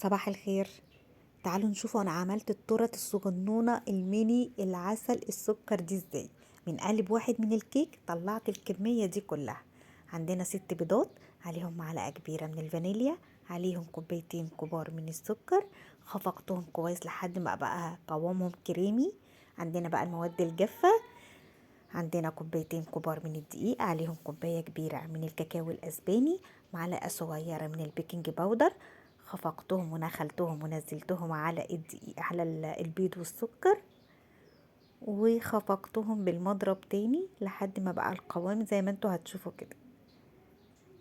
صباح الخير. تعالوا نشوفوا انا عملت التورت الصغنونة الميني العسل السكر دي ازاي. من قالب واحد من الكيك طلعت الكمية دي كلها. عندنا 6 بيضات، عليهم معلقة كبيرة من الفانيليا، عليهم كوبايتين كبار من السكر. خفقتهم كويس لحد ما بقى قوامهم كريمي. عندنا بقى المواد الجافة، عندنا كوبايتين كبار من الدقيق، عليهم كوباية كبيرة من الكاكاو الأسباني، معلقة صغيرة من البيكنج باودر. خفقتهم ونخلتهم ونزلتهم على الدقيق على البيض والسكر، وخفقتهم بالمضرب تاني لحد ما بقى القوام زي ما انتوا هتشوفوا كده.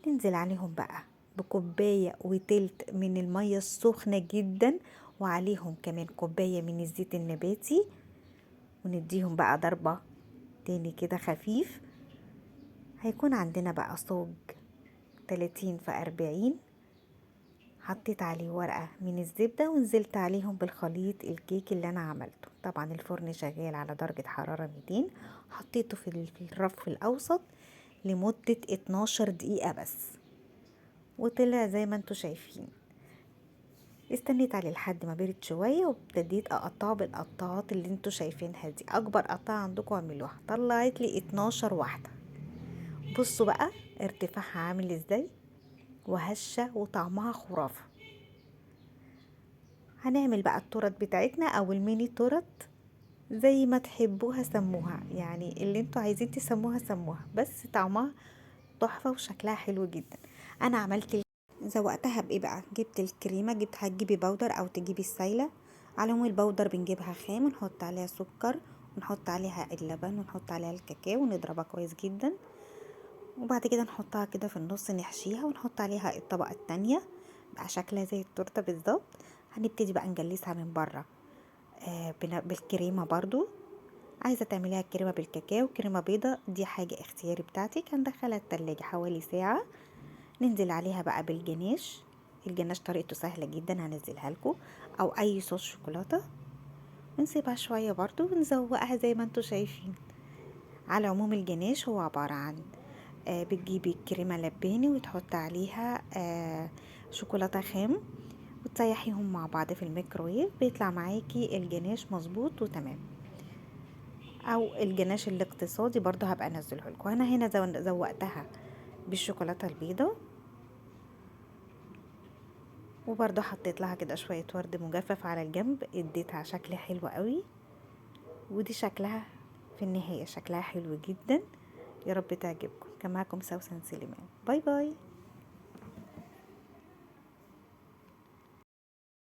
ننزل عليهم بقى بكوباية وتلت من المية السخنة جدا، وعليهم كمان كوباية من الزيت النباتي، ونديهم بقى ضربة تاني كده خفيف. هيكون عندنا بقى صاج 30 في 40. حطيت عليه ورقة من الزبدة ونزلت عليهم بالخليط الكيك اللي انا عملته. طبعا الفرن شغال على درجة حرارة 200. حطيته في الرف الاوسط لمدة 12 دقيقة بس، وطلع زي ما انتوا شايفين. استنيت عليه لحد ما برد شوية، وابتديت اقطعه بالقطاعات اللي انتوا شايفينها دي. اكبر قطعة عندكم اعملوها. طلعت لي 12 واحدة. بصوا بقى ارتفاعها عامل ازاي، وهشة وطعمها خرافة. هنعمل بقى التورت بتاعتنا او الميني تورت زي ما تحبوها سموها، يعني اللي انتوا عايزين تسموها سموها، بس طعمها تحفة وشكلها حلو جدا. انا عملت زوقتها بايه بقى. جبت الكريمة، هتجيبي بودر او تجيبي السايلة. على العموم البودر بنجيبها خام ونحط عليها سكر ونحط عليها اللبن ونحط عليها الكاكاو ونضربها كويس جدا، وبعد كده نحطها كده في النص نحشيها ونحط عليها الطبقة التانية بقى شكلها زي التورتة بالظبط. هنبتدي بقى نجلسها من بره بالكريمة برضو. عايزة تعمليها كريمة بالكاكاو كريمة بيضة، دي حاجة اختياري بتاعتك. هندخلها التلاجة حوالي ساعة. ننزل عليها بقى بالجناش. الجناش طريقته سهلة جدا، هنزلها لكم، او اي صوص شوكولاتة. ونسيبها شوية برضو ونزوقها زي ما انتوا شايفين. على العموم الجناش هو عبارة عن بتجيبي كريمة لباني وتحط عليها شوكولاتة خام، وتسيحيهم مع بعض في الميكرويف. بيطلع معاكي الجناش مظبوط وتمام. او الجناش الاقتصادي برضو هبقى انزله لكم. انا هنا زوقتها بالشوكولاتة البيضة، وبرضو حطيت لها كده شوية ورد مجفف على الجنب، اديتها شكل حلو قوي. ودي شكلها في النهاية، شكلها حلو جدا. يا رب تعجبكم. كان معكم سوسن سليمان. باي باي.